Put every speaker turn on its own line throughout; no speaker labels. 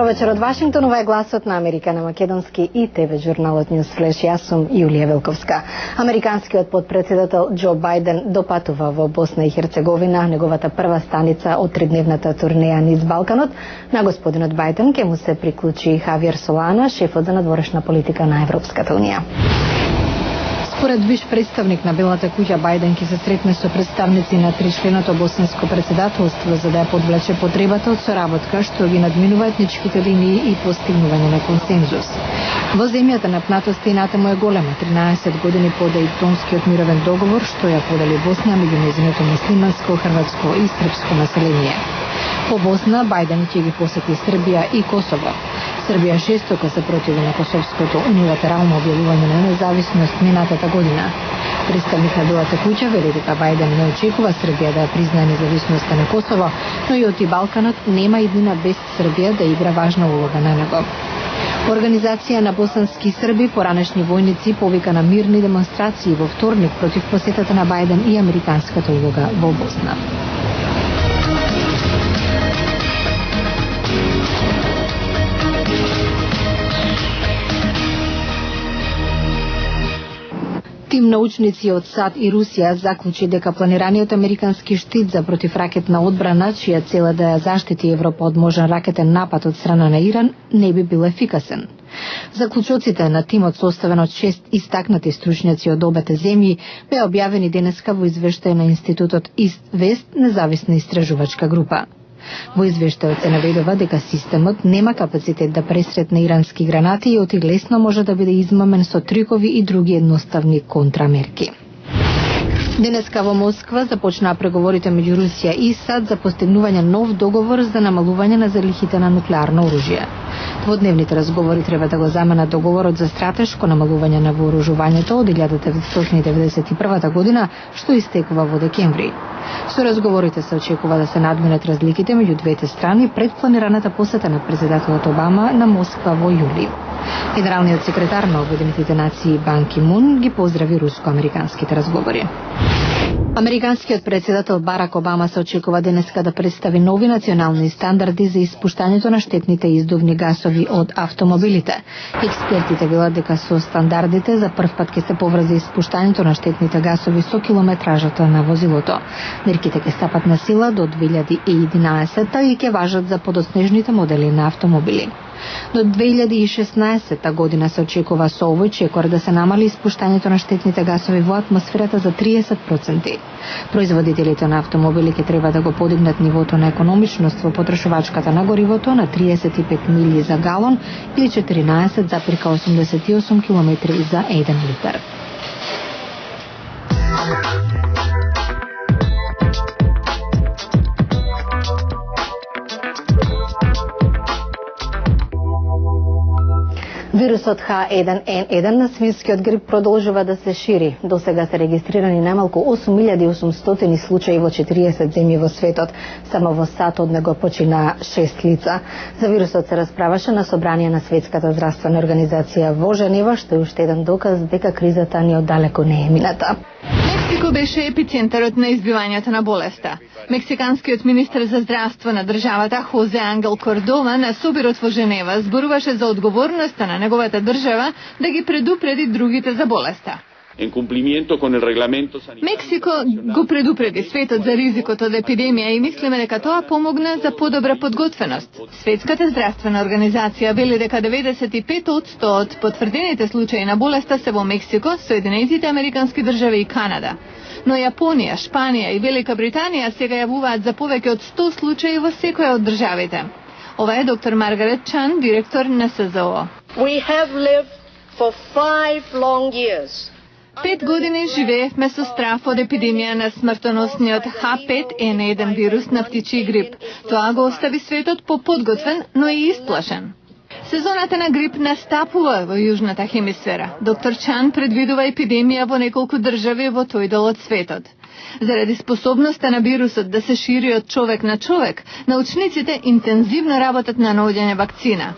вечер од Вашингтон, ова е гласот на Америка на македонски и ТВ журналот News Flash. Јас сум Јулија Велковска. Американскиот подпредседател Џо Бајден допатува во Босна и Херцеговина, неговата прва станица од тридневната турнеја низ Балканот. На господинот Бајден ќе му се приклучи Хавиер Солана, шефот за надворешна политика на Европската унија. Според виш представник на Белата куќа, Бајден ќе се сретне со представници на тричленото боснанско председателство за да ја подвлече потребата од соработка што ги надминува етничките линии и постигнување на консензус. Во земјата напнатоста и натаму е голема, 13 години по Дејтонскиот мировен договор што ја подели Босна меѓу нејзиното муслиманско, хрватско и српско население. По Босна, Бајден ќе ги посети Србија и Косово. Србија жестоко се противи на косовското униlaterално објавување на независност минатата година. Представник на Белата куќа вели дека Бајден не очекува Србија да ја признае независноста на Косово, но и оти Балканот нема иднина без Србија да игра важна улога на него. Организација на босански срби, поранешни војници, повика на мирни демонстрации во вторник против посетата на Бајден и американската улога во Босна. Тим научници од САД и Русија заклучи дека планираниот американски штит за противракетна одбрана, чија цел е да ја заштити Европа од можен ракетен напад од страна на Иран, не би бил ефикасен. Заклучоците на тимот, составен од 6 истакнати стручњаци од обете земји, беа објавени денеска во извештај на Институтот Ист-Вест, независна истражувачка група. Во извештајот се наведува дека системот нема капацитет да пресретне ирански гранати и оти лесно може да биде измамен со трикови и други едноставни контрамерки. Денеска во Москва започнаа преговорите меѓу Русија и САД за постигнување нов договор за намалување на залихите на нуклеарно оружје. Дводневните разговори треба да го заменат договорот за стратешко намалување на вооружувањето од 1991 година, што истекува во декември. Со разговорите се очекува да се надминат разликите меѓу двете страни пред планираната посета на президентот Обама на Москва во јули. Генералниот секретар на Обединетите нации Бан Ки Мун ги поздрави руско-американските разговори. Американскиот председател Барак Обама се очекува денеска да представи нови национални стандарди за испуштањето на штетните издувни гасови од автомобилите. Експертите велат дека со стандардите за прв пат ќе се поврзе испуштањето на штетните гасови со километражата на возилото. Мерките ќе стапат на сила до 2011 и ќе важат за подоснежните модели на автомобили. До 2016 година се очекува со овој чекор да се намали испуштањето на штетните гасови во атмосферата за 30%. Производителите на автомобили ќе треба да го подигнат нивото на економичност во потрошувачката на горивото на 35 милји за галон или 14,88 км за 1 литар. Вирусот H1N1 на свинскиот грип продолжува да се шири. До сега се регистрирани најмалку 8800 случаи во 40 земји во светот. Само во САД од него почина 6 лица. За вирусот се расправаше на собрание на Светската здравствена организација во Женева, што е уште еден доказ дека кризата ни оддалеку не е мината.
Мексико беше епицентарот на избивањето на болеста. Мексиканскиот министер за здравство на државата Хозе Ангел Кордова на собирот во Женева зборуваше за одговорноста на неговата држава да ги предупреди другите за болеста. Мексико го предупреди светот за ризикот од епидемија и мислиме дека тоа помогна за подобра подготвеност. Светската здравствена организација вели дека 95% од потврдените случаи на болеста се во Мексико, Соединетите американски држави и Канада. Но Јапонија, Шпанија и Велика Британија сега јавуваат за повеќе од 100 случаи во секоја од државите. Ова е доктор Маргарет Чан, директор на СЗО.
We have lived for 5 long years.
5 години живеевме со страф од епидемија на смртоносниот H5N1 вирус на птичи грип. Тоа го остави светот поподготвен, но и исплашен. Сезоната на грип настапува во јужната хемисфера. Доктор Чан предвидува епидемија во неколку држави во тој дел од светот. Заради способноста на вирусот да се шири од човек на човек, научниците интензивно работат на наоѓање вакцина.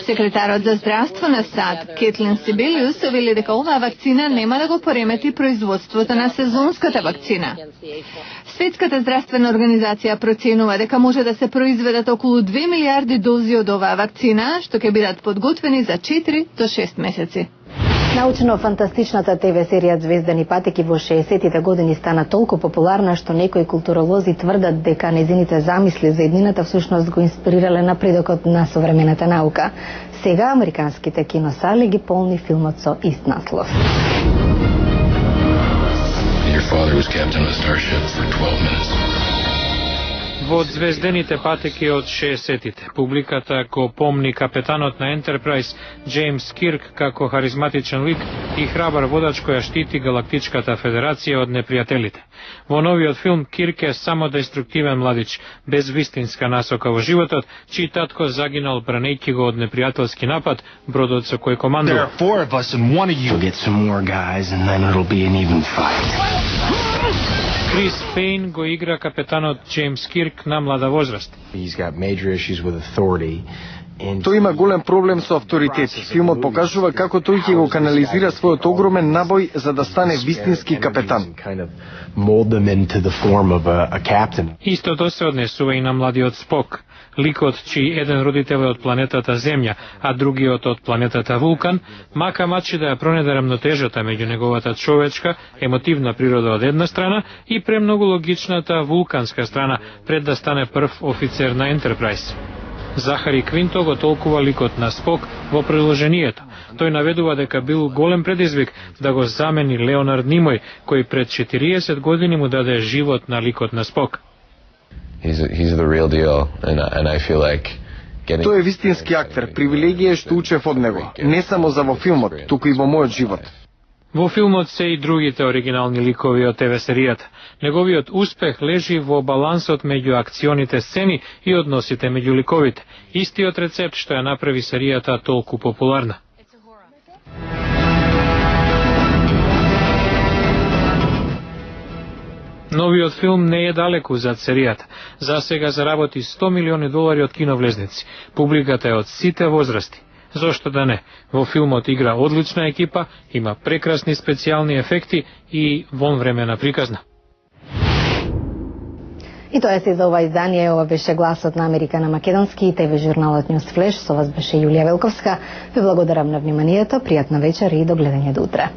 Секретарот за здравство на САД, Кетлин Сибелиус, вели дека оваа вакцина нема да го поремети производството на сезонската вакцина. Светската здравствена организација проценува дека може да се произведат околу 2 милиарди дози од оваа вакцина, што ќе бидат подготвени за 4 до 6 месеци.
Научно-фантастичната ТВ серија Звездани патеки во 60-тите години стана толку популарна што некои културолози тврдат дека незините замисли за еднината всушност го инспирирале напредокот на современата наука. Сега американските киносали ги полни филмот со ист наслов.
Your father was captain of the starship for 12 minutes.
Во Звездените патеки од 60-тите, публиката го помни капетанот на Ентерпрайз Джеймс Кирк како харизматичен лик и храбар водач која штити Галактичката федерација од непријателите. Во новиот филм Кирк е само деструктивен младич, без вистинска насока во животот, чиј татко загинал бранејќи го од непријателски напад, бродот со кој командува.
There are 4 of us and one of you. We'll get some more guys and then it'll be an even fight.
Крис Пейн го игра капетанот Джеймс Кирк на млада возраст.
He's got major issues with authority.
Тој има голем проблем со авторитети. Филмот покажува како тој ќе го канализира својот огромен набој за да стане вистински капетан.
Истото се однесува и на младиот Спок. Ликот, чиј еден родител е од планетата Земја, а другиот од планетата Вулкан, мака мачи да ја пронеде рамнотежата меѓу неговата човечка, емотивна природа од една страна и премногу логичната вулканска страна, пред да стане прв офицер на Ентерпрайз. Захари Квинто го толкува ликот на Спок во приложението. Тој наведува дека бил голем предизвик да го замени Леонард Нимој, кој пред 40 години му даде живот на ликот на Спок.
He's the real deal, and I feel like
Тој е вистински актер, привилегија што учев од него, не само за во филмот, туку и во мојот живот.
Во филмот се и другите оригинални ликови од ТВ серијата. Неговиот успех лежи во балансот меѓу акционите сцени и односите меѓу ликовите. Истиот рецепт што ја направи серијата толку популарна. Новиот филм не е далеку зад серијата. За сега заработи $100 милиони од киновлезници. Публиката е од сите возрасти. Зошто да не? Во филмот игра одлична екипа, има прекрасни специјални ефекти и вонвремена приказна.
И тоа е се за ова издание. Ова беше гласот на Америка на македонски и ТВ журналот News Flash. Со вас беше Јулија Велковска. Ви благодарам на вниманието, пријатна вечер и до гледање до утре.